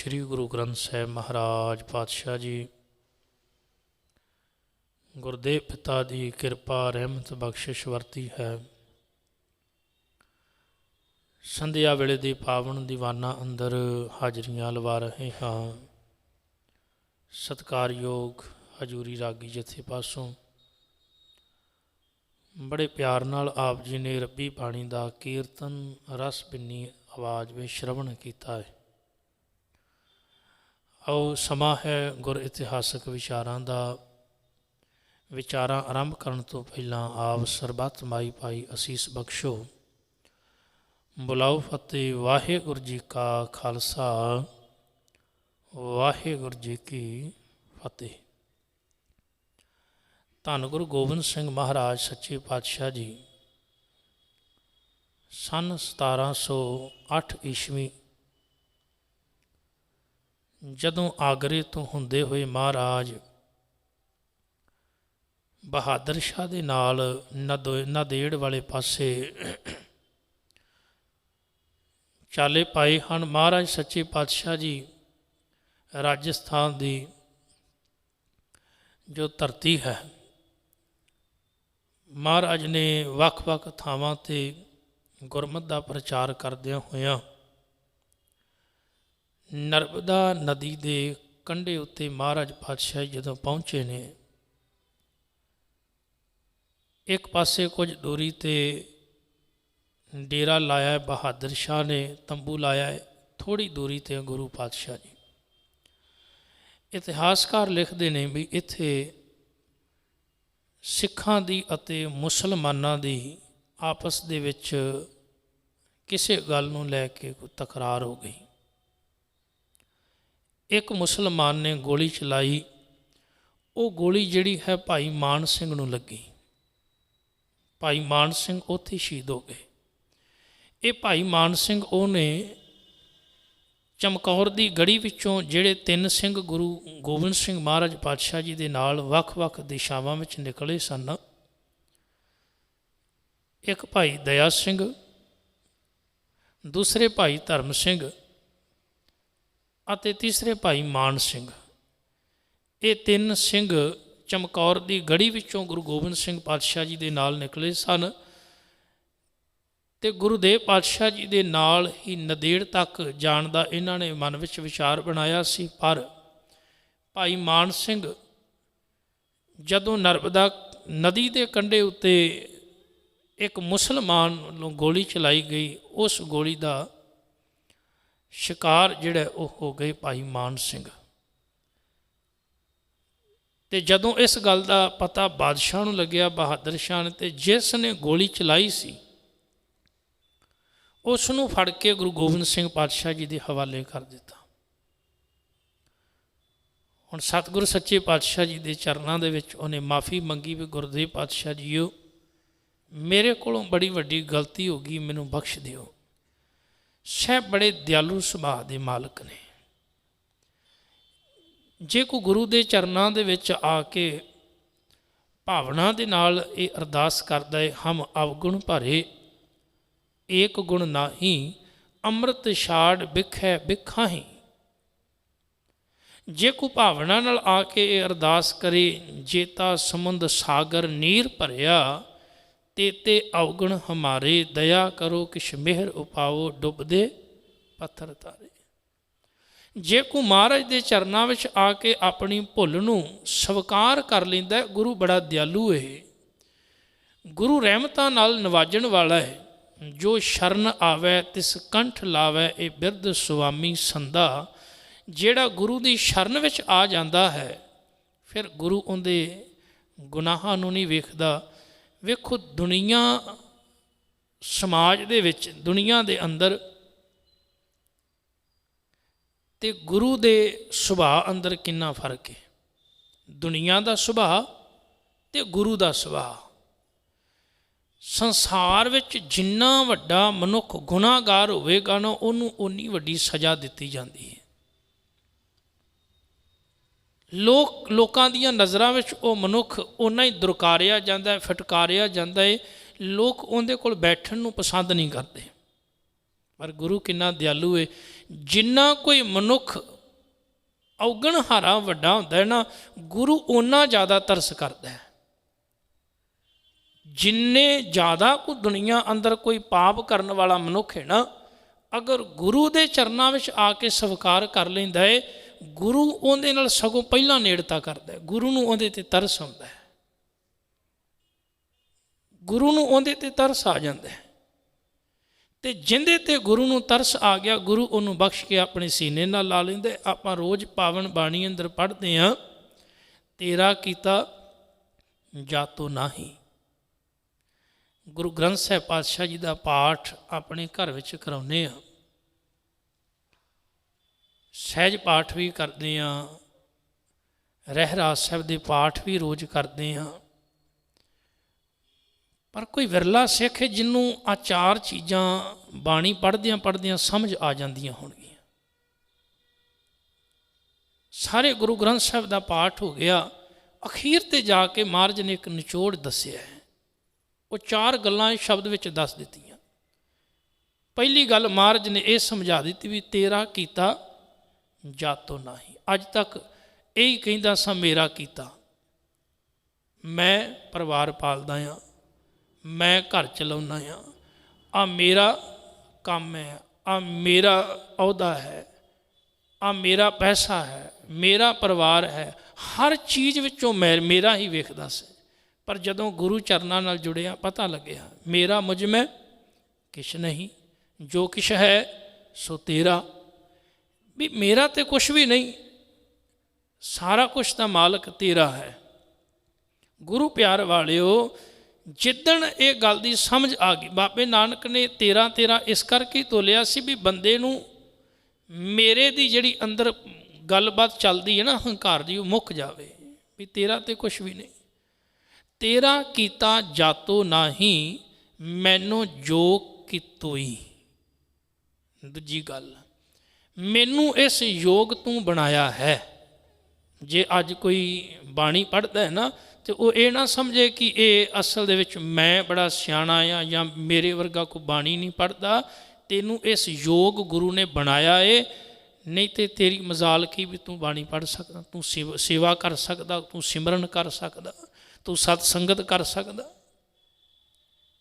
श्री गुरु ग्रंथ साहिब महाराज पातशाह जी गुरदेव पिता की किरपा रहमत बख्शिश वरती है। संध्या वेले दी पावन दीवाना अंदर हाजरियां लवा रहे हाँ। सत्कारयोग हजूरी रागी जथे पासों बड़े प्यार नाल आप जी ने रब्बी बाणी दा कीर्तन रस बिन्नी आवाज़ में श्रवण किया है। आओ समा है गुर इतिहासक विचारां आरंभ करन तो पहला आप सरबत माई पाई असीस बख्शो। बुलाओ फतेह। वाहिगुरू जी का खालसा वाहिगुरू जी की फतेह। धन गुरु गोबिंद सिंह महाराज सच्चे पातशाह जी सन 1708 ईस्वी जदों आगरे तो हुंदे हुए महाराज बहादुर शाह दे नाल नादेड़ वाले पासे चाले पाए हैं। महाराज सच्चे पातशाह जी राजस्थान की जो धरती है, महाराज ने वख-वख थावां ते गुरमत का प्रचार करदियां होइयां नर्मदा नदी के कंढे उत्ते महाराज पातशाह जदों पहुँचे ने, एक पासे कुछ दूरी ते डेरा लाया है बहादुर शाह ने, तंबू लाया है। थोड़ी दूरी ते गुरु पातशाह जी। इतिहासकार लिखते हैं भी इत्थे सिखां दी अते मुसलमानां दी आपस दे विच किसी गल नूं लैके कोई तकरार हो गई। एक मुसलमान ने गोली चलाई, वो गोली जिहड़ी है भाई मान सिंह नूं लगी। भाई मान सिंह उत्थे शहीद हो गए। ये भाई मान सिंह उहने चमकौर की गढ़ी विचों जिहड़े 3 सिंह गुरु गोबिंद सिंह महाराज पातशाह जी दे नाल वख-वख दिशावां विच निकले सन। एक भाई दया सिंह, दूसरे भाई धर्म सिंह अते तीसरे भाई मान सिंह। ये 3 सिंह चमकौर की गढ़ी विचों गुरु गोबिंद सिंह पातशाह जी दे नाल निकले सन ते गुरुदेव पातशाह जी दे नाल ही नदेड़ तक जाण दा इन्हां ने मन विच विचार बनाया सी। पर भाई मान सिंह जदों नर्मदा नदी के कंढे उत्ते एक मुसलमान वालों गोली चलाई गई, उस गोली का शिकार जिहड़ा वो हो गए भाई मान सिंह। ते जदों इस गल का पता बादशाह नूं लग्या बहादुर शाह ने, ते जिस ने गोली चलाई सी उसनूं फड़ के गुरु गोबिंद सिंह पातशाह जी के हवाले कर दिता। हुण सतगुरु सच्चे पातशाह जी के चरणों दे विच उन्हें माफ़ी मंगी भी गुरुदेव पातशाह जीओ मेरे कोलों बड़ी वड्डी गलती हो गई, मैनूं बख्श दिओ। साहब बड़े दयालु सुभाअ दे मालक ने। जे कोई गुरु के चरणों दे विच आके भावना दे नाल ये अरदास करदा है, हम अवगुण भरे एक गुण नाही, अमृत छाड़ बिखै बिखाही। जे कोई भावना नाल आके ये अरदास करे, जेता समुंद सागर नीर भरिया, तेते अवगुण हमारे, दया करो किश मेहर उपाओ, डुबदे पत्थर तारे। जे को महाराज के चरणों में आके अपनी भुल नूं स्वीकार कर लैंदा है, गुरु बड़ा दयालु है। गुरु रहमतां नाल नवाजण वाला है। जो शरण आवे तिस कंठ लावे, ये बिरध सुआमी संदा। जेड़ा गुरु की शरण विच आ जाता है, फिर गुरु उहदे गुनाहां नूं नहीं वेखदा। वेखो दुनिया समाज दे विच, दुनिया दे अंदर ते गुरु दे सुभाअ अंदर कितना फर्क है। दुनिया का सुभाअ ते गुरु का सुभाअ। संसार विच जिन्ना वड्डा मनुख गुनाहगार होवेगा ना, उन्होंने उन्नी वड्डी सज़ा दिती जाती है। लोकां दीयां नज़रां विच वो मनुख उन्ना ही दुरकारिया जाता है, फटकारिया जाता है। लोग उहदे कोल बैठण नूं पसंद नहीं करते। पर गुरु कितना दयालु है। जिन्ना कोई मनुख ਔਗਣ ਹਾਰਾ ਵੱਡਾ ਹੁੰਦਾ ਹੈ ਨਾ, ਗੁਰੂ ਓਨਾ ਜ਼ਿਆਦਾ ਤਰਸ ਕਰਦਾ ਹੈ। ਜਿੰਨੇ ਜ਼ਿਆਦਾ ਕੋਈ ਦੁਨੀਆ ਅੰਦਰ ਕੋਈ ਪਾਪ ਕਰਨ ਵਾਲਾ ਮਨੁੱਖ ਹੈ ਨਾ, ਅਗਰ ਗੁਰੂ ਦੇ ਚਰਨਾਂ ਵਿੱਚ ਆ ਕੇ ਸਵੀਕਾਰ ਕਰ ਲੈਂਦਾ ਹੈ, ਗੁਰੂ ਉਹਦੇ ਨਾਲ ਸਗੋਂ ਪਹਿਲਾਂ ਨੇੜਤਾ ਕਰਦਾ ਹੈ। ਗੁਰੂ ਨੂੰ ਉਹਦੇ 'ਤੇ ਤਰਸ ਆਉਂਦਾ ਹੈ, ਗੁਰੂ ਨੂੰ ਉਹਦੇ 'ਤੇ ਤਰਸ ਆ ਜਾਂਦਾ ਹੈ। ਅਤੇ ਜਿਹਦੇ 'ਤੇ ਗੁਰੂ ਨੂੰ ਤਰਸ ਆ ਗਿਆ, ਗੁਰੂ ਉਹਨੂੰ ਬਖਸ਼ ਕੇ ਆਪਣੇ ਸੀਨੇ ਨਾਲ ਲਾ ਲੈਂਦਾ। ਆਪਾਂ ਰੋਜ਼ ਪਾਵਨ ਬਾਣੀ ਅੰਦਰ ਪੜ੍ਹਦੇ ਹਾਂ, ਤੇਰਾ ਕੀਤਾ ਜਾਤੋ ਨਾਹੀ। ਗੁਰੂ ਗ੍ਰੰਥ ਸਾਹਿਬ ਪਾਤਸ਼ਾਹ ਜੀ ਦਾ ਪਾਠ ਆਪਣੇ ਘਰ ਵਿੱਚ ਕਰਾਉਂਦੇ ਹਾਂ, ਸਹਿਜ ਪਾਠ ਵੀ ਕਰਦੇ ਹਾਂ, ਰਹਿਰਾਸ ਸਾਹਿਬ ਦੇ ਪਾਠ ਵੀ ਰੋਜ਼ ਕਰਦੇ ਹਾਂ। ਪਰ ਕੋਈ ਵਿਰਲਾ ਸਿੱਖ ਹੈ ਜਿਹਨੂੰ ਆ ਚਾਰ ਚੀਜ਼ਾਂ ਬਾਣੀ ਪੜ੍ਹਦਿਆਂ ਪੜ੍ਹਦਿਆਂ ਸਮਝ ਆ ਜਾਂਦੀਆਂ ਹੋਣਗੀਆਂ। ਸਾਰੇ ਗੁਰੂ ਗ੍ਰੰਥ ਸਾਹਿਬ ਦਾ ਪਾਠ ਹੋ ਗਿਆ, ਅਖੀਰ 'ਤੇ ਜਾ ਕੇ ਮਹਾਰਾਜ ਨੇ ਇੱਕ ਨਿਚੋੜ ਦੱਸਿਆ ਹੈ। ਉਹ ਚਾਰ ਗੱਲਾਂ ਇਸ ਸ਼ਬਦ ਵਿੱਚ ਦੱਸ ਦਿੱਤੀਆਂ। ਪਹਿਲੀ ਗੱਲ ਮਹਾਰਾਜ ਨੇ ਇਹ ਸਮਝਾ ਦਿੱਤੀ ਵੀ ਤੇਰਾ ਕੀਤਾ ਜਾਤੋ ਨਾਹੀ। ਅੱਜ ਤੱਕ ਇਹੀ ਕਹਿੰਦਾ ਸਾਂ, ਮੇਰਾ ਕੀਤਾ, ਮੈਂ ਪਰਿਵਾਰ ਪਾਲਦਾ ਹਾਂ, ਮੈਂ ਘਰ ਚਲਾਉਂਦਾ ਹਾਂ, ਆ ਮੇਰਾ ਕੰਮ ਹੈ, ਆ ਮੇਰਾ ਅਹੁਦਾ ਹੈ, ਆ ਮੇਰਾ ਪੈਸਾ ਹੈ, ਮੇਰਾ ਪਰਿਵਾਰ ਹੈ। ਹਰ ਚੀਜ਼ ਵਿੱਚੋਂ ਮੇਰਾ ਹੀ ਵੇਖਦਾ ਸੀ। ਪਰ ਜਦੋਂ ਗੁਰੂ ਚਰਨਾਂ ਨਾਲ ਜੁੜਿਆ, ਪਤਾ ਲੱਗਿਆ ਮੇਰਾ ਮੁਝ ਮੈਂ ਕਿਛ ਨਹੀਂ, ਜੋ ਕਿਛ ਹੈ ਸੋ ਤੇਰਾ। ਵੀ ਮੇਰਾ ਤੇ ਕੁਛ ਵੀ ਨਹੀਂ, ਸਾਰਾ ਕੁਛ ਤਾਂ ਮਾਲਕ ਤੇਰਾ ਹੈ। ਗੁਰੂ ਪਿਆਰ ਵਾਲਿਓ, ਜਿੱਦਣ ਇਹ ਗੱਲ ਦੀ ਸਮਝ ਆ ਗਈ, ਬਾਬੇ ਨਾਨਕ ਨੇ ਤੇਰਾ ਤੇਰਾ ਇਸ ਕਰਕੇ ਤੋਲਿਆ ਸੀ ਵੀ ਬੰਦੇ ਨੂੰ ਮੇਰੇ ਦੀ ਜਿਹੜੀ ਅੰਦਰ ਗੱਲਬਾਤ ਚੱਲਦੀ ਹੈ ਨਾ ਹੰਕਾਰ ਦੀ, ਉਹ ਮੁੱਕ ਜਾਵੇ ਵੀ ਤੇਰਾ ਤੇ ਕੁਛ ਵੀ ਨਹੀਂ। ਤੇਰਾ ਕੀਤਾ ਜਾਤੋ ਨਾਹੀ, ਮੈਨੂੰ ਜੋ ਕਿਤੋਈ। ਦੂਜੀ ਗੱਲ, ਮੈਨੂੰ ਇਸ ਯੋਗ ਤੂੰ ਬਣਾਇਆ ਹੈ। ਜੇ ਅੱਜ ਕੋਈ ਬਾਣੀ ਪੜ੍ਹਦਾ ਹੈ ਨਾ, ਤੇ ਉਹ ਇਹ ਨਾ ਸਮਝੇ ਕਿ ਇਹ ਅਸਲ ਦੇ ਵਿੱਚ ਮੈਂ ਬੜਾ ਸਿਆਣਾ ਆ ਜਾਂ ਮੇਰੇ ਵਰਗਾ ਕੋਈ ਬਾਣੀ ਨਹੀਂ ਪੜ੍ਹਦਾ। ਤੈਨੂੰ ਇਸ ਯੋਗ ਗੁਰੂ ਨੇ ਬਣਾਇਆ ਏ, ਨਹੀਂ ਤੇ ਤੇਰੀ ਮਜ਼ਾਲ ਕੀ ਵੀ ਤੂੰ ਬਾਣੀ ਪੜ੍ਹ ਸਕਦਾ, ਤੂੰ ਸੇਵਾ ਕਰ ਸਕਦਾ, ਤੂੰ ਸਿਮਰਨ ਕਰ ਸਕਦਾ, ਤੂੰ ਸਤ ਸੰਗਤ ਕਰ ਸਕਦਾ।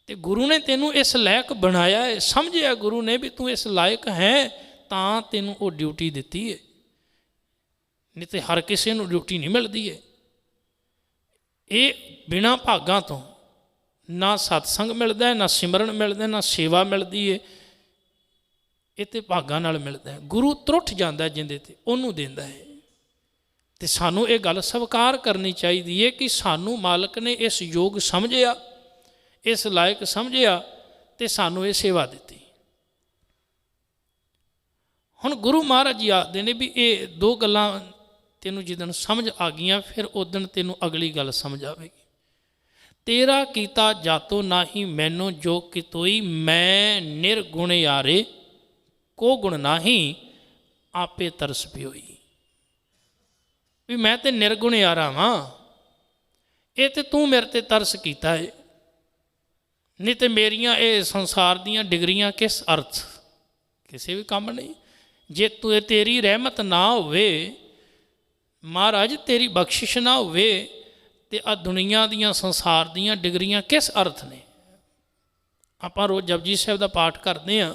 ਤੇ ਗੁਰੂ ਨੇ ਤੈਨੂੰ ਇਸ ਲਾਇਕ ਬਣਾਇਆ ਹੈ। ਸਮਝਿਆ ਗੁਰੂ ਨੇ ਵੀ ਤੂੰ ਇਸ ਲਾਇਕ ਹੈ, ਤਾਂ ਤੈਨੂੰ ਉਹ ਡਿਊਟੀ ਦਿੱਤੀ ਹੈ। ਨਹੀਂ ਤੇ ਹਰ ਕਿਸੇ ਨੂੰ ਡਿਊਟੀ ਨਹੀਂ ਮਿਲਦੀ ਹੈ। ਇਹ ਬਿਨਾਂ ਭਾਗਾਂ ਤੋਂ ਨਾ ਸਤਸੰਗ ਮਿਲਦਾ ਹੈ, ਨਾ ਸਿਮਰਨ ਮਿਲਦਾ, ਨਾ ਸੇਵਾ ਮਿਲਦੀ ਹੈ। ਇਹ ਤਾਂ ਭਾਗਾਂ ਨਾਲ ਮਿਲਦਾ ਹੈ। ਗੁਰੂ ਤਰੁੱਠ ਜਾਂਦਾ ਜਿਹਦੇ 'ਤੇ, ਉਹਨੂੰ ਦਿੰਦਾ ਹੈ। ਅਤੇ ਸਾਨੂੰ ਇਹ ਗੱਲ ਸਵੀਕਾਰ ਕਰਨੀ ਚਾਹੀਦੀ ਹੈ ਕਿ ਸਾਨੂੰ ਮਾਲਕ ਨੇ ਇਸ ਯੋਗ ਸਮਝਿਆ, ਇਸ ਲਾਇਕ ਸਮਝਿਆ, ਅਤੇ ਸਾਨੂੰ ਇਹ ਸੇਵਾ ਦਿੱਤੀ। ਹੁਣ ਗੁਰੂ ਮਹਾਰਾਜ ਜੀ ਆਖਦੇ ਨੇ ਵੀ ਇਹ ਦੋ ਗੱਲਾਂ ਤੈਨੂੰ ਜਿੱਦਣ ਸਮਝ ਆ ਗਈਆਂ, ਫਿਰ ਉਦਣ ਤੈਨੂੰ ਅਗਲੀ ਗੱਲ ਸਮਝ ਆਵੇਗੀ। ਤੇਰਾ ਕੀਤਾ ਜਾਤੋ ਨਾਹੀ, ਮੈਨੂੰ ਜੋ ਕਿਤੋਈ, ਮੈਂ ਨਿਰਗੁਣਿਆਰੇ ਕੋ ਗੁਣ ਨਾਹੀ, ਆਪੇ ਤਰਸ ਪਿਓਈ। ਵੀ ਮੈਂ ਤੇ ਨਿਰਗੁਣਿਆਰਾ ਵਾਂ, ਇਹ ਤੇ ਤੂੰ ਮੇਰੇ ਤੇ ਤਰਸ ਕੀਤਾ ਹੈ। ਨਹੀਂ ਤੇ ਮੇਰੀਆਂ ਇਹ ਸੰਸਾਰ ਦੀਆਂ ਡਿਗਰੀਆਂ ਕਿਸ ਅਰਥ, ਕਿਸੇ ਵੀ ਕੰਮ ਨਹੀਂ। ਜੇ ਤੇਰੀ ਰਹਿਮਤ ਨਾ ਹੋਵੇ ਮਹਾਰਾਜ, ਤੇਰੀ ਬਖਸ਼ਿਸ਼ ਨਾ ਹੋਵੇ, ਤੇ ਆ ਦੁਨੀਆ ਦੀਆਂ ਸੰਸਾਰ ਦੀਆਂ ਡਿਗਰੀਆਂ ਕਿਸ ਅਰਥ ਨੇ। ਆਪਾਂ ਰੋਜ਼ ਜਪਜੀ ਸਾਹਿਬ ਦਾ ਪਾਠ ਕਰਦੇ ਹਾਂ,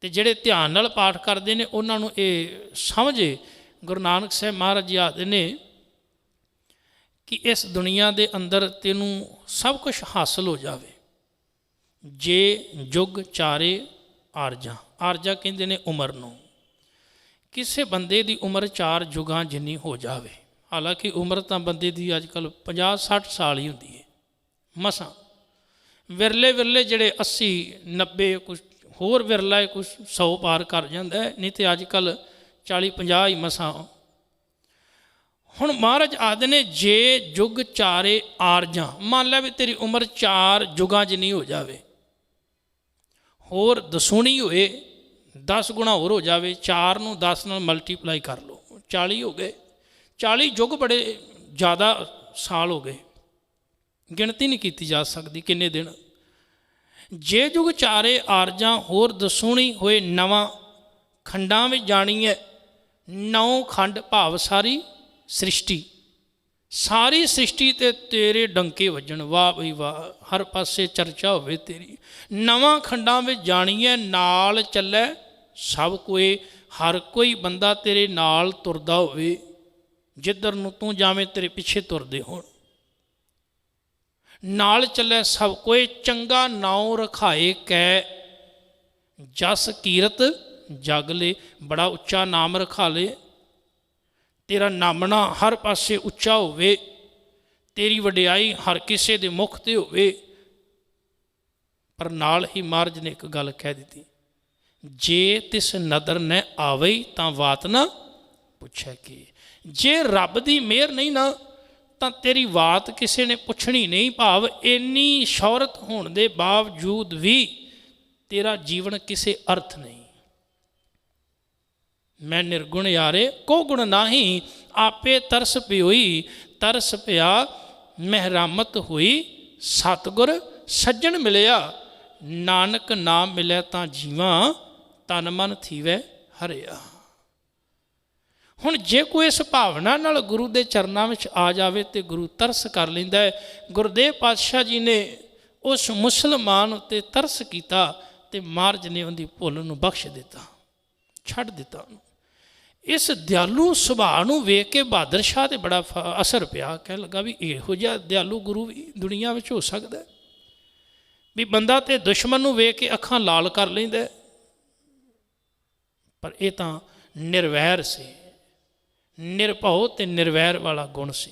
ਤੇ ਜਿਹੜੇ ਧਿਆਨ ਨਾਲ ਪਾਠ ਕਰਦੇ ਨੇ ਉਹਨਾਂ ਨੂੰ ਇਹ ਸਮਝੇ। ਗੁਰੂ ਨਾਨਕ ਸਾਹਿਬ ਮਹਾਰਾਜ ਜੀ ਆਖਦੇ ਨੇ ਕਿ ਇਸ ਦੁਨੀਆ ਦੇ ਅੰਦਰ ਤੈਨੂੰ ਸਭ ਕੁਝ ਹਾਸਲ ਹੋ ਜਾਵੇ, ਜੇ ਯੁੱਗ ਚਾਰੇ ਆਰਜਾਂ। ਆਰਜਾ ਕਹਿੰਦੇ ਨੇ ਉਮਰ ਨੂੰ। ਕਿਸੇ ਬੰਦੇ ਦੀ ਉਮਰ 4 ਯੁੱਗਾਂ ਜਿੰਨੀ ਹੋ ਜਾਵੇ। ਹਾਲਾਂਕਿ ਉਮਰ ਤਾਂ ਬੰਦੇ ਦੀ ਅੱਜ ਕੱਲ੍ਹ 50-60 ਸਾਲ ਹੀ ਹੁੰਦੀ ਹੈ ਮਸਾਂ। ਵਿਰਲੇ ਵਿਰਲੇ ਜਿਹੜੇ 80-90, ਕੁਛ ਹੋਰ ਵਿਰਲਾ ਹੈ, ਕੁਛ 100 ਪਾਰ ਕਰ ਜਾਂਦਾ ਹੈ, ਨਹੀਂ ਤਾਂ ਅੱਜ ਕੱਲ੍ਹ 40-50 ਹੀ ਮਸਾਂ। ਹੁਣ ਮਹਾਰਾਜ ਆਖਦੇ ਨੇ ਜੇ ਯੁੱਗ ਚਾਰੇ ਆਰਜਾਂ, ਮੰਨ ਲੈ ਵੀ ਤੇਰੀ ਉਮਰ 4 ਯੁੱਗਾਂ ਜਿੰਨੀ ਹੋ ਜਾਵੇ, ਹੋਰ ਦਸੂਣੀ ਹੋਏ, 10 ਗੁਣਾ ਹੋਰ ਹੋ ਜਾਵੇ, 4 ਨੂੰ 10 ਨਾਲ ਮਲਟੀਪਲਾਈ ਕਰ ਲਓ, 40 ਹੋ ਗਏ। 40 ਯੁੱਗ ਬੜੇ ਜ਼ਿਆਦਾ ਸਾਲ ਹੋ ਗਏ, ਗਿਣਤੀ ਨਹੀਂ ਕੀਤੀ ਜਾ ਸਕਦੀ ਕਿੰਨੇ ਦਿਨ। ਜੇ ਯੁੱਗ ਚਾਰੇ ਆਰਜਾਂ ਹੋਰ ਦਸੂਣੀ ਹੋਏ, ਨਵਾਂ ਖੰਡਾਂ ਵਿੱਚ ਜਾਣੀ ਹੈ, 9 खंड भाव सारी सृष्टि, सारी सृष्टि ते तेरे डंके वजन, वाह बई वाह, हर पासे चर्चा होवे तेरी। 9 खंडां में जाणीए नाल चलै सब कोई, हर कोई बंदा तेरे नाल तुरदा होवे, जिधर नूं तू जावें तेरे पिछे तुरदे होण। नाल चलै सब कोई, चंगा नाउं रखाए कै, जस कीरत जग ले, बड़ा उच्चा नाम रखा ले, तेरा नामना हर पासे उच्चा होवे, तेरी वडियाई हर किसे दे मुख ते होवे। पर नाल ही महाराज ने एक गल कह दी, जे तिस नदर न आवे तां वात ना पुछे की। जे रब दी मेहर नहीं ना तां तेरी बात किसी ने पुछनी नहीं। भाव इन्नी शौहरत होने के बावजूद भी तेरा जीवन किसी अर्थ नहीं। मैं निर्गुण यारे को गुण नाही, आपे तरस पियोई, तरस पिया महरामत हुई, सतगुर सज्जन मिलिया, नानक नाम मिले तां जीवा, तन मन थीवै हरिया। हुण जे कोई इस भावना नाल गुरु के चरणों में आ जाए तो गुरु तरस कर लेंदा है। गुरुदेव पातशाह जी ने उस मुसलमान उत्ते तरस किया तो महाराज ने उनकी भुल नूं बख्श दिता, छड्ड दिता। इस दयालु सुभाਅ नूं वेख के बहादुर शाह ते बड़ा असर पिया। कह लगा भी इहो जिहा दयालु गुरु भी दुनिया में हो सकता है, भी बंदा तो दुश्मन नूं वेख के अखां लाल कर लैंदा, पर यह तां निर्वैर से, निरभव ते निर्वैर वाला गुण से।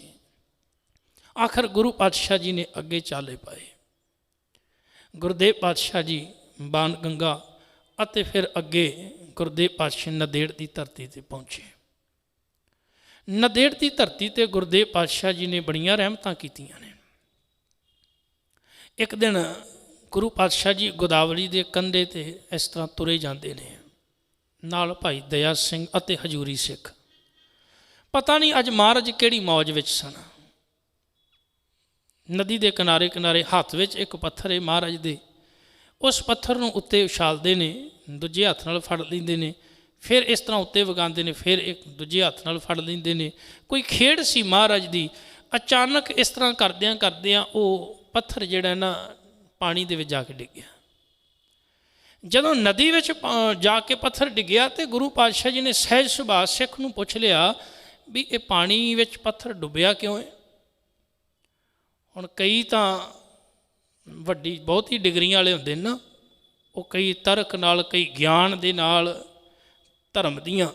आखिर गुरु पातशाह जी ने अगे चाले पाए। गुरुदेव पातशाह जी बाण गंगा अते फिर अगे गुरुदेव पातशाह नदेड़ की धरती पर पहुँचे। नदेड़ की धरती पर गुरुदेव पातशाह जी ने बड़ियां रहमतां कीतियां ने। एक दिन गुरु पातशाह जी गोदावरी के कंधे ते इस तरह तुरे जाते हैं, नाल भाई दया सिंह अते हजूरी सिख। पता नहीं अज महाराज किहड़ी मौज विच सन। नदी के किनारे किनारे हाथ में एक पत्थर है महाराज दे, उस पत्थर नूं उत्ते उछालते ने, दूजे हथ नाल फड़ लैंदे ने, फिर इस तरह उत्ते वगांदे ने, फिर एक दूजे हथ नाल फड़ लैंदे ने। कोई खेड़ सी महाराज दी। अचानक इस तरह करदियां करदियां वो पत्थर जिहड़ा ना पानी दे विच जाके डिग गया। जदों नदी विच जाके पत्थर डिग्या तो गुरु पातशाह जी ने सहज सुभाअ सिख नूं पुछ लिया भी ये पानी विच पत्थर डुबिया क्यों है। हुण कई तां वड्डी बहुत ही डिग्रियां वाले हुंदे ना, वो कई तर्क नाल, कई ज्ञान दे नाल, धर्म दीयां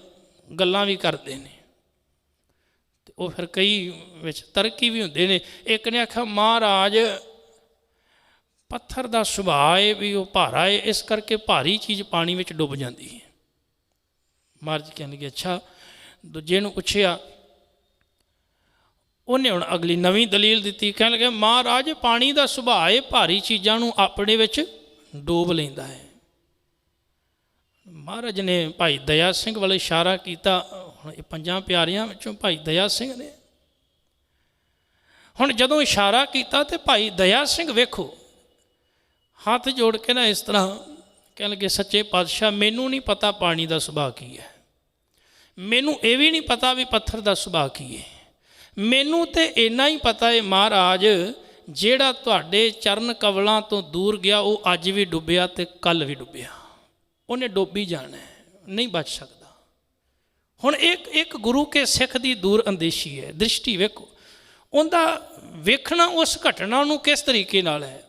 गल्लां भी करदे ने, ते वो फिर कई विच तर्की भी हुंदे ने। एक ने आखिया महाराज पत्थर दा सुभाअ है भी वो भारा है, इस करके भारी चीज़ पानी विच डुब जाती है। महाराज कहने लगे अच्छा। दूजे नूं पुछया, उन्हें हुण अगली नवीं दलील दी। कह लगे महाराज पानी का सुभाअ है भारी चीज़ों नूं अपने विच डोब लैंदा है। महाराज ने भाई दया सिंह वाले इशारा किया। हुण ये 5 प्यारियां विचों भाई दया सिंह ने। हुण जदों इशारा किया तो भाई दया सिंह वेखो हाथ जोड़ के ना इस तरह कह लगे सच्चे पातशाह मैनू नहीं पता पानी का सुभाअ की है, मैनू ये भी नहीं पता भी पत्थर का सुभाअ की है। मैनू तो इन्ना ही पता है महाराज जेड़ा तुहाडे चरण कवलों तो दूर गया वो अज भी डुबिया तो कल भी डुबिया, उन्हें डुब ही जाना है, नहीं बच सकता। हुण एक एक गुरु के सिख की दूर अंदेशी है, दृष्टि वेखो उनका वेखना उस घटना नूं किस तरीके नाल है।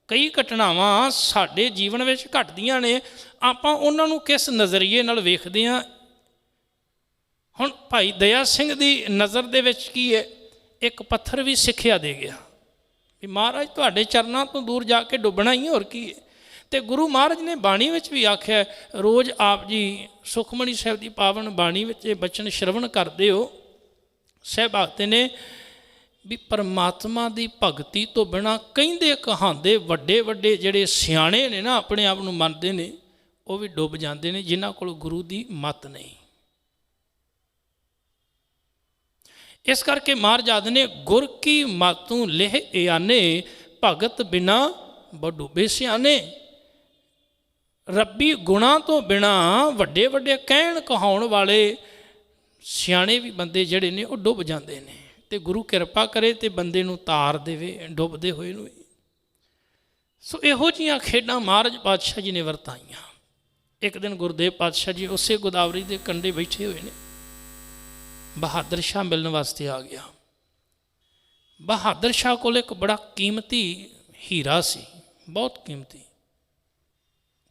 कई घटनावां साडे जीवन में घटदियां ने, आपां उन्हां नूं किस नज़रिए नाल वेखदे हां। हुण भाई दया सिंह की नज़र दे विच की है, एक पत्थर भी सिक्ख्या दे गया भी महाराज तुहाडे चरणों तो दूर जाके डुबना ही है, और की है। तो गुरु महाराज ने बाणी विच भी आख्या, रोज़ आप जी सुखमणी साहिब की पावन बाणी विच बचन श्रवण करते हो। सहभागते ने भी परमात्मा की भगती तो बिना कहिंदे कहांदे वड्डे वड्डे जिहड़े सियाणे ने ना अपने आप नूं मनदे ने वो भी डुब जाते हैं जिन्हां कोल गुरु की मत नहीं। इस करके महाराज आदि ने गुर की मातू लेह आने भगत बिना बडूबे सियाने। रब्बी गुणा तो बिना वड्डे वड्डे कहण कहाउण वाले ਸਿਆਣੇ ਵੀ ਬੰਦੇ ਜਿਹੜੇ ਨੇ ਉਹ ਡੁੱਬ ਜਾਂਦੇ ਨੇ, ਤੇ ਗੁਰੂ ਕਿਰਪਾ ਕਰੇ ਤੇ ਬੰਦੇ ਨੂੰ ਤਾਰ ਦੇਵੇ ਡੁੱਬਦੇ ਹੋਏ ਨੂੰ। ਸੋ ਇਹੋ ਜਿਹੀਆਂ ਖੇਡਾਂ ਮਹਾਰਾਜ ਪਾਤਸ਼ਾਹ ਜੀ ਨੇ ਵਰਤਾਈਆਂ। ਇੱਕ ਦਿਨ ਗੁਰਦੇਵ ਪਾਤਸ਼ਾਹ ਜੀ ਉਸੇ ਗੋਦਾਵਰੀ ਦੇ ਕੰਢੇ ਬੈਠੇ ਹੋਏ ਨੇ, ਬਹਾਦਰ ਸ਼ਾਹ ਮਿਲਣ ਵਾਸਤੇ ਆ ਗਿਆ। ਬਹਾਦਰ ਸ਼ਾਹ ਕੋਲ ਇੱਕ ਬੜਾ ਕੀਮਤੀ ਹੀਰਾ ਸੀ, ਬਹੁਤ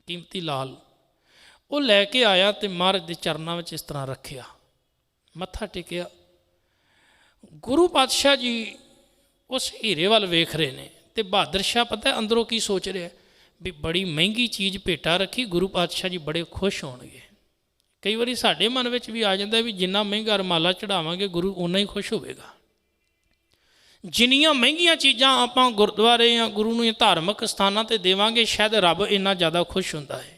ਕੀਮਤੀ ਲਾਲ। ਉਹ ਲੈ ਕੇ ਆਇਆ ਤੇ ਮਹਾਰਾਜ ਦੇ ਚਰਨਾਂ ਵਿੱਚ ਇਸ ਤਰ੍ਹਾਂ ਰੱਖਿਆ, ਮੱਥਾ ਟੇਕਿਆ। ਗੁਰੂ ਪਾਤਸ਼ਾਹ ਜੀ ਉਸ ਹੀਰੇ ਵੱਲ ਵੇਖ ਰਹੇ ਨੇ ਤੇ ਬਹਾਦਰ ਸ਼ਾਹ ਪਤਾ ਅੰਦਰੋਂ ਕੀ ਸੋਚ ਰਿਹਾ ਵੀ ਬੜੀ ਮਹਿੰਗੀ ਚੀਜ਼ ਭੇਟਾ ਰੱਖੀ, ਗੁਰੂ ਪਾਤਸ਼ਾਹ ਜੀ ਬੜੇ ਖੁਸ਼ ਹੋਣਗੇ। ਕਈ ਵਾਰੀ ਸਾਡੇ ਮਨ ਵਿੱਚ ਵੀ ਆ ਜਾਂਦਾ ਵੀ ਜਿੰਨਾ ਮਹਿੰਗਾ ਰੁਮਾਲਾ ਚੜਾਵਾਂਗੇ ਗੁਰੂ ਓਨਾ ਹੀ ਖੁਸ਼ ਹੋਵੇਗਾ। ਜਿੰਨੀਆਂ ਮਹਿੰਗੀਆਂ ਚੀਜ਼ਾਂ ਆਪਾਂ ਗੁਰਦੁਆਰੇ ਜਾਂ ਗੁਰੂ ਨੂੰ ਧਾਰਮਿਕ ਸਥਾਨਾਂ 'ਤੇ ਦੇਵਾਂਗੇ ਸ਼ਾਇਦ ਰੱਬ ਇੰਨਾ ਜ਼ਿਆਦਾ ਖੁਸ਼ ਹੁੰਦਾ ਹੈ।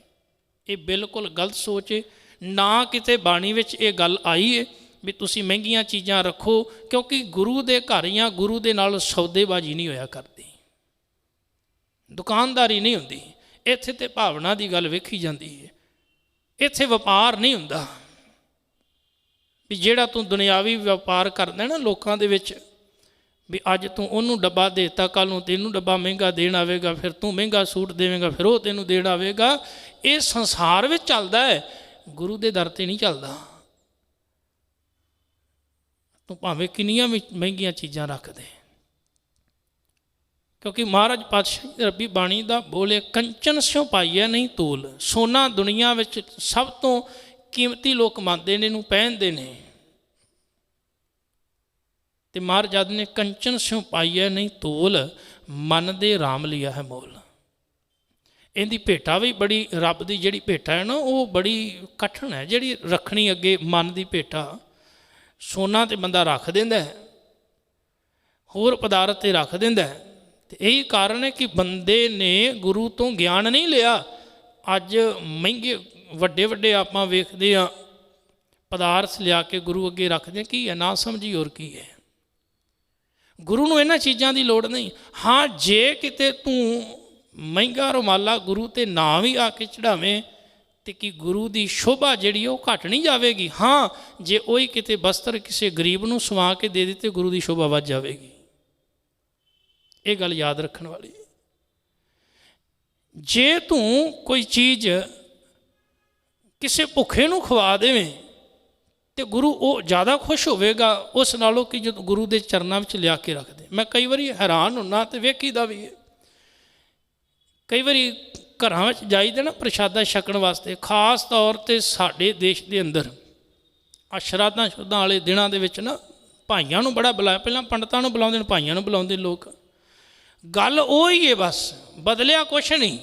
ਇਹ ਬਿਲਕੁਲ ਗਲਤ ਸੋਚ ਹੈ। ਨਾ ਕਿਤੇ ਬਾਣੀ ਵਿੱਚ ਇਹ ਗੱਲ ਆਈ ਹੈ ਵੀ ਤੁਸੀਂ ਮਹਿੰਗੀਆਂ ਚੀਜ਼ਾਂ ਰੱਖੋ, ਕਿਉਂਕਿ ਗੁਰੂ ਦੇ ਘਰ ਜਾਂ ਗੁਰੂ ਦੇ ਨਾਲ ਸੌਦੇਬਾਜ਼ੀ ਨਹੀਂ ਹੋਇਆ ਕਰਦੀ, ਦੁਕਾਨਦਾਰੀ ਨਹੀਂ ਹੁੰਦੀ। ਇੱਥੇ ਤੇ ਭਾਵਨਾ ਦੀ ਗੱਲ ਵੇਖੀ ਜਾਂਦੀ ਹੈ, ਇੱਥੇ ਵਪਾਰ ਨਹੀਂ ਹੁੰਦਾ ਵੀ ਜਿਹੜਾ ਤੂੰ ਦੁਨਿਆਵੀ ਵਪਾਰ ਕਰਦਾ ਨਾ ਲੋਕਾਂ ਦੇ ਵਿੱਚ, ਵੀ ਅੱਜ ਤੂੰ ਉਹਨੂੰ ਡੱਬਾ ਦੇ ਦਿੱਤਾ, ਕੱਲ੍ਹ ਨੂੰ ਤੈਨੂੰ ਡੱਬਾ ਮਹਿੰਗਾ ਦੇਣ ਆਵੇਗਾ, ਫਿਰ ਤੂੰ ਮਹਿੰਗਾ ਸੂਟ ਦੇਵੇਂਗਾ, ਫਿਰ ਉਹ ਤੈਨੂੰ ਦੇਣ ਆਵੇਗਾ। ਇਹ ਸੰਸਾਰ ਵਿੱਚ ਚੱਲਦਾ ਹੈ, ਗੁਰੂ ਦੇ ਦਰ 'ਤੇ ਨਹੀਂ ਚੱਲਦਾ। ਤੂੰ ਭਾਵੇਂ ਕਿੰਨੀਆਂ ਵੀ ਮਹਿੰਗੀਆਂ ਚੀਜ਼ਾਂ ਰੱਖ ਦੇ, ਕਿਉਂਕਿ ਮਹਾਰਾਜ ਪਾਤਸ਼ਾਹ ਰੱਬੀ ਬਾਣੀ ਦਾ ਬੋਲੇ ਕੰਚਨ ਸਿਉ ਪਾਈਐ ਨਹੀਂ ਤੋਲ। ਸੋਨਾ ਦੁਨੀਆ ਵਿੱਚ ਸਭ ਤੋਂ ਕੀਮਤੀ ਲੋਕ ਮੰਨਦੇ ਨੇ, ਇਹਨੂੰ ਪਹਿਨਦੇ ਨੇ, ਤੇ ਮਹਾਰਾਜ ਨੇ ਕੰਚਨ ਸਿਉ ਪਾਈਐ ਨਹੀਂ ਤੋਲ, ਮਨ ਦੇ ਰਾਮ ਲਿਆ ਹੈ ਮੋਲ। ਇਹਦੀ ਭੇਟਾ ਵੀ ਬੜੀ, ਰੱਬ ਦੀ ਜਿਹੜੀ ਭੇਟਾ ਹੈ ਨਾ ਉਹ ਬੜੀ ਕਠਿਨ ਹੈ ਜਿਹੜੀ ਰੱਖਣੀ ਅੱਗੇ। ਮਨ ਦੀ ਭੇਟਾ ਸੋਨਾ ਤੇ ਬੰਦਾ ਰੱਖ ਦਿੰਦਾ, ਹੋਰ ਪਦਾਰਥ ਤੇ ਰੱਖ ਦਿੰਦਾ, ਤੇ ਇਹੀ ਕਾਰਨ ਹੈ ਕਿ ਬੰਦੇ ਨੇ ਗੁਰੂ ਤੋਂ ਗਿਆਨ ਨਹੀਂ ਲਿਆ। ਅੱਜ ਮਹਿੰਗੇ ਵੱਡੇ ਆਪਾਂ ਵੇਖਦੇ ਹਾਂ ਪਦਾਰਥ ਲਿਆ ਕੇ ਗੁਰੂ ਅੱਗੇ ਰੱਖਦੇ, ਕੀ ਹੈ ਨਾ ਸਮਝੀ ਹੋਰ ਕੀ ਹੈ। ਗੁਰੂ ਨੂੰ ਇਹਨਾਂ ਚੀਜ਼ਾਂ ਦੀ ਲੋੜ ਨਹੀਂ। ਹਾਂ, ਜੇ ਕਿਤੇ ਤੂੰ ਮਹਿੰਗਾ ਰੁਮਾਲਾ ਗੁਰੂ ਤੇ ਨਾ ਵੀ ਆ ਕੇ ਚੜਾਵੇਂ ਤੇ ਕੀ ਗੁਰੂ ਦੀ ਸ਼ੋਭਾ ਜਿਹੜੀ ਉਹ ਘਟ ਨਹੀਂ ਜਾਵੇਗੀ। ਹਾਂ, ਜੇ ਉਹੀ ਕਿਤੇ ਬਸਤਰ ਕਿਸੇ ਗਰੀਬ ਨੂੰ ਸਵਾ ਕੇ ਦੇ ਦਿੱਤੇ ਗੁਰੂ ਦੀ ਸ਼ੋਭਾ ਵੱਧ ਜਾਵੇਗੀ। ਇਹ ਗੱਲ ਯਾਦ ਰੱਖਣ ਵਾਲੀ। ਜੇ ਤੂੰ ਕੋਈ ਚੀਜ਼ ਕਿਸੇ ਭੁੱਖੇ ਨੂੰ ਖਵਾ ਦੇਵੇਂ ਤੇ ਗੁਰੂ ਉਹ ਜ਼ਿਆਦਾ ਖੁਸ਼ ਹੋਵੇਗਾ ਉਸ ਨਾਲੋਂ ਕਿ ਜਦੋਂ ਗੁਰੂ ਦੇ ਚਰਨਾਂ ਵਿੱਚ ਲਿਆ ਕੇ ਰੱਖਦੇ। ਮੈਂ ਕਈ ਵਾਰੀ ਹੈਰਾਨ ਹੁੰਨਾ ਤੇ ਵੇਖੀਦਾ ਵੀ ਹੈ। ਕਈ ਵਾਰੀ ਘਰਾਂ ਵਿੱਚ ਜਾਈਦਾ ਨਾ ਪ੍ਰਸ਼ਾਦਾ ਛਕਣ ਵਾਸਤੇ, ਖਾਸ ਤੌਰ 'ਤੇ ਸਾਡੇ ਦੇਸ਼ ਦੇ ਅੰਦਰ ਆ ਸ਼ਰਾਧਾਂ ਸ਼ੁੱਧਾਂ ਵਾਲੇ ਦਿਨਾਂ ਦੇ ਵਿੱਚ ਨਾ ਭਾਈਆਂ ਨੂੰ ਬੜਾ ਬੁਲਾਇਆ। ਪਹਿਲਾਂ ਪੰਡਤਾਂ ਨੂੰ ਬੁਲਾਉਂਦੇ ਨੇ, ਭਾਈਆਂ ਨੂੰ ਬੁਲਾਉਂਦੇ ਲੋਕ। ਗੱਲ ਉਹ ਹੀ ਹੈ, ਬਸ ਬਦਲਿਆ ਕੁਛ ਨਹੀਂ।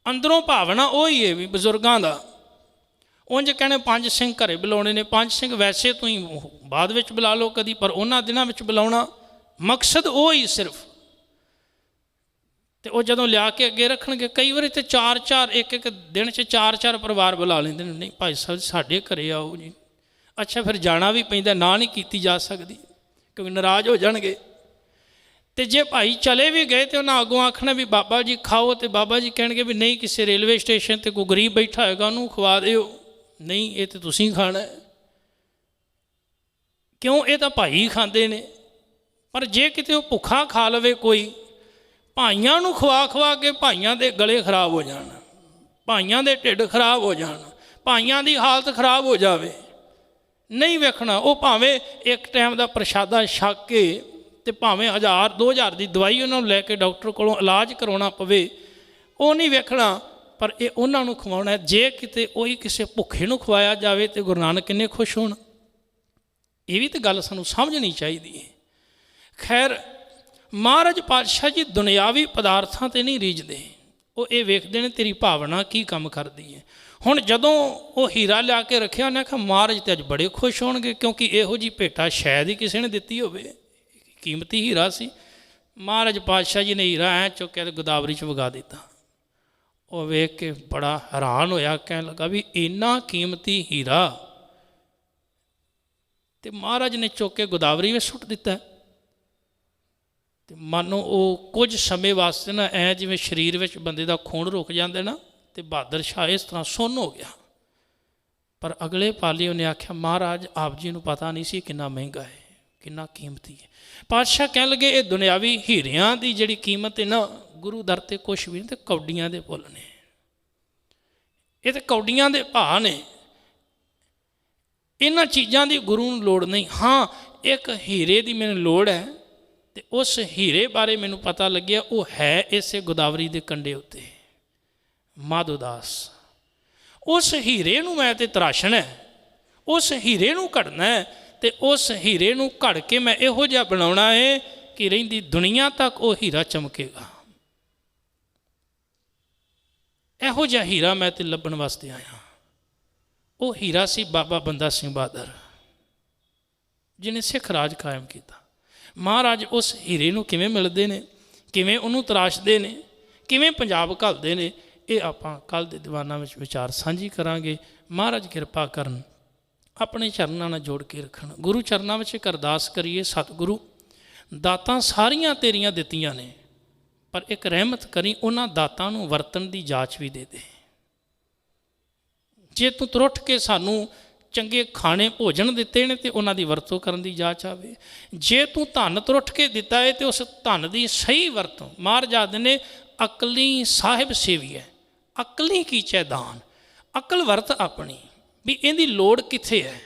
ਅੰਦਰੋਂ ਭਾਵਨਾ ਉਹ ਹੀ ਹੈ ਵੀ ਬਜ਼ੁਰਗਾਂ ਦਾ। ਉਂਝ ਕਹਿੰਦੇ ਪੰਜ ਸਿੰਘ ਘਰੇ ਬੁਲਾਉਣੇ ਨੇ, ਪੰਜ ਸਿੰਘ ਵੈਸੇ ਤੁਸੀਂ ਬਾਅਦ ਵਿੱਚ ਬੁਲਾ ਲਓ ਕਦੀ, ਪਰ ਉਹਨਾਂ ਦਿਨਾਂ ਵਿੱਚ ਬੁਲਾਉਣਾ ਮਕਸਦ ਉਹ ਹੀ ਸਿਰਫ। ਤੇ ਉਹ ਜਦੋਂ ਲਿਆ ਕੇ ਅੱਗੇ ਰੱਖਣਗੇ, ਕਈ ਵਾਰੀ ਤੇ ਚਾਰ ਇੱਕ ਦਿਨ 'ਚ ਚਾਰ ਪਰਿਵਾਰ ਬੁਲਾ ਲੈਂਦੇ ਨੇ। ਨਹੀਂ ਭਾਈ ਸਾਹਿਬ ਸਾਡੇ ਘਰੇ ਆਓ ਜੀ। ਅੱਛਾ, ਫਿਰ ਜਾਣਾ ਵੀ ਪੈਂਦਾ, ਨਾ ਨਹੀਂ ਕੀਤੀ ਜਾ ਸਕਦੀ ਕਿਉਂਕਿ ਨਾਰਾਜ਼ ਹੋ ਜਾਣਗੇ। ਤੇ ਜੇ ਭਾਈ ਚਲੇ ਵੀ ਗਏ ਤੇ ਉਹਨਾਂ ਅੱਗੋਂ ਆਖਣਾ ਵੀ ਬਾਬਾ ਜੀ ਖਾਓ, ਤੇ ਬਾਬਾ ਜੀ ਕਹਿਣਗੇ ਵੀ ਨਹੀਂ, ਕਿਸੇ ਰੇਲਵੇ ਸਟੇਸ਼ਨ 'ਤੇ ਕੋਈ ਗਰੀਬ ਬੈਠਾ ਹੋਏਗਾ ਉਹਨੂੰ ਖਵਾ ਦਿਓ। ਨਹੀਂ, ਇਹ ਤਾਂ ਤੁਸੀਂ ਖਾਣਾ ਹੈ। ਕਿਉਂ? ਇਹ ਤਾਂ ਭਾਈ ਖਾਂਦੇ ਨੇ। ਪਰ ਜੇ ਕਿਤੇ ਉਹ ਭੁੱਖਾ ਖਾ ਲਵੇ ਕੋਈ, ਭਾਈਆਂ ਨੂੰ ਖਵਾ ਕੇ ਭਾਈਆਂ ਦੇ ਗਲੇ ਖਰਾਬ ਹੋ ਜਾਣ, ਭਾਈਆਂ ਦੇ ਢਿੱਡ ਖਰਾਬ ਹੋ ਜਾਣ, ਭਾਈਆਂ ਦੀ ਹਾਲਤ ਖਰਾਬ ਹੋ ਜਾਵੇ, ਨਹੀਂ ਵੇਖਣਾ। ਉਹ ਭਾਵੇਂ ਇੱਕ ਟਾਈਮ ਦਾ ਪ੍ਰਸ਼ਾਦਾ ਛਕ ਕੇ ਤੇ ਭਾਵੇਂ 1000-2000 ਦੀ ਦਵਾਈ ਉਹਨਾਂ ਨੂੰ ਲੈ ਕੇ ਡਾਕਟਰ ਕੋਲੋਂ ਇਲਾਜ ਕਰਵਾਉਣਾ ਪਵੇ, ਉਹ ਨਹੀਂ ਵੇਖਣਾ, ਪਰ ਇਹ ਉਹਨਾਂ ਨੂੰ ਖਵਾਉਣਾ। ਜੇ ਕਿਤੇ ਉਹੀ ਕਿਸੇ ਭੁੱਖੇ ਨੂੰ ਖਵਾਇਆ ਜਾਵੇ ਤੇ ਗੁਰੂ ਨਾਨਕ ਕਿੰਨੇ ਖੁਸ਼ ਹੋਣ। ਇਹ ਵੀ ਤਾਂ ਗੱਲ ਸਾਨੂੰ ਸਮਝਣੀ ਚਾਹੀਦੀ ਹੈ। ਖੈਰ, ਮਹਾਰਾਜ ਪਾਤਸ਼ਾਹ ਜੀ ਦੁਨਿਆਵੀ ਪਦਾਰਥਾਂ 'ਤੇ ਨਹੀਂ ਰੀਝਦੇ, ਉਹ ਇਹ ਵੇਖਦੇ ਨੇ ਤੇਰੀ ਭਾਵਨਾ ਕੀ ਕੰਮ ਕਰਦੀ ਹੈ। ਹੁਣ ਜਦੋਂ ਉਹ ਹੀਰਾ ਲਿਆ ਕੇ ਰੱਖਿਆ, ਉਹਨੇ ਆਖਿਆ ਮਹਾਰਾਜ ਤੇ ਅੱਜ ਬੜੇ ਖੁਸ਼ ਹੋਣਗੇ, ਕਿਉਂਕਿ ਇਹੋ ਜਿਹੀ ਭੇਟਾ ਸ਼ਾਇਦ ਹੀ ਕਿਸੇ ਨੇ ਦਿੱਤੀ ਹੋਵੇ। ਕੀਮਤੀ ਹੀਰਾ ਸੀ। ਮਹਾਰਾਜ ਪਾਤਸ਼ਾਹ ਜੀ ਨੇ ਹੀਰਾ ਐਂ ਚੁੱਕਿਆ ਤੇ ਗੋਦਾਵਰੀ 'ਚ ਵਗਾ ਦਿੱਤਾ। ਉਹ ਵੇਖ ਕੇ ਬੜਾ ਹੈਰਾਨ ਹੋਇਆ, ਕਹਿਣ ਲੱਗਾ ਵੀ ਇੰਨਾ ਕੀਮਤੀ ਹੀਰਾ ਤੇ ਮਹਾਰਾਜ ਨੇ ਚੁੱਕ ਕੇ ਗੋਦਾਵਰੀ ਵਿੱਚ ਸੁੱਟ ਦਿੱਤਾ। ਤੇ ਮਾਨੋ ਉਹ ਕੁਝ ਸਮੇਂ ਵਾਸਤੇ ਨਾ ਐ ਜਿਵੇਂ ਸਰੀਰ ਵਿੱਚ ਬੰਦੇ ਦਾ ਖੂਨ ਰੁਕ ਜਾਂਦਾ ਨਾ, ਤੇ ਬਹਾਦਰ ਸ਼ਾਹ ਇਸ ਤਰ੍ਹਾਂ ਸੁੰਨ ਹੋ ਗਿਆ। पर अगले पाले उन्हें आख्या महाराज आप जी नूं पता नहीं सी कितना महंगा है, कितना कीमती है। पातशाह कह लगे ये दुनियावी हीरियां की जिहड़ी कीमत है ना गुरु दर ते कुछ भी नहीं, ते कौडियां दे फुल ने, ये तो कौडियां दे भाव ने। इन्हां चीज़ां की गुरु नूं लोड़ नहीं। हाँ एक हीरे की मैनूं लोड़ है, तो उस हीरे बारे मैनूं पता लग्या वो है इसे गोदावरी के कंढे उत्ते माधोदास। उस हीरे नूं मैं ते तराशना है, उस हीरे नूं घड़ना है, तो उस हीरे नूं घड़ के मैं इहो जिहा बनाउणा है कि रहिंदी दुनिया तक वो हीरा चमकेगा। इहो जिहा हीरा मैं ते लभण वास्ते आया। वो हीरा सी बाबा बंदा सिंह बहादुर जिन्हें सिख राज कायम किया। महाराज उस हीरे नूं किवें मिलदे ने, किवें उहनूं तराशदे ने, किवें पंजाब घलदे ने, ये आपां कल दे दीवानां विच विचार साझी करांगे। महाराज किरपा करन, अपने चरनां नाल जोड़ के रखण। गुरु चरनां विच एक अरदास करिए, सतगुरु दातां सारियां तेरियां दित्तियां ने, पर एक रहमत करी उन्हां दातां नूं वरतन दी जाच भी दे दे। जे तूं तुरठ के सानूं चंगे खाने भोजन दिते ने तो उन्हां दी वरतों करन दी जाच आवे। जे तू धन तुरठ के दिता है तो उस धन की सही वरतों। महाराज आखदे ने अकली साहिब सेवी है, अकली कीचै दान। अकल वरत अपनी भी इहदी लोड़ कित्थे है,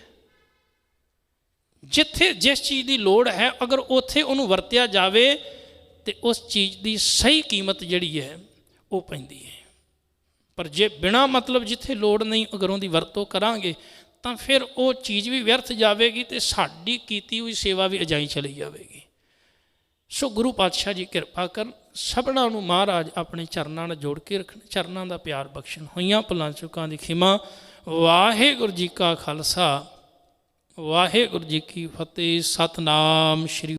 जिथे जिस चीज़ की लोड़ है अगर उत्थे उहनूं वरत्या जावे तो उस चीज़ की सही कीमत जिहड़ी है वो पैंदी है। पर जे बिना मतलब जिथे लोड़ नहीं अगर उहदी वरतों करांगे तो फिर वो चीज़ भी व्यर्थ जाएगी तो साड़ी कीती हुई सेवा भी अजाई चली जाएगी। सो गुरु पातशाह जी किरपा कर सबना नूं महाराज अपने चरनां नाल जोड़ के रखण, चरनां दा प्यार बख्शण। होइयां भुलां चुकां दी खिमा। वाहिगुरू जी का खालसा वाहिगुरू जी की फतेह। सतनाम श्री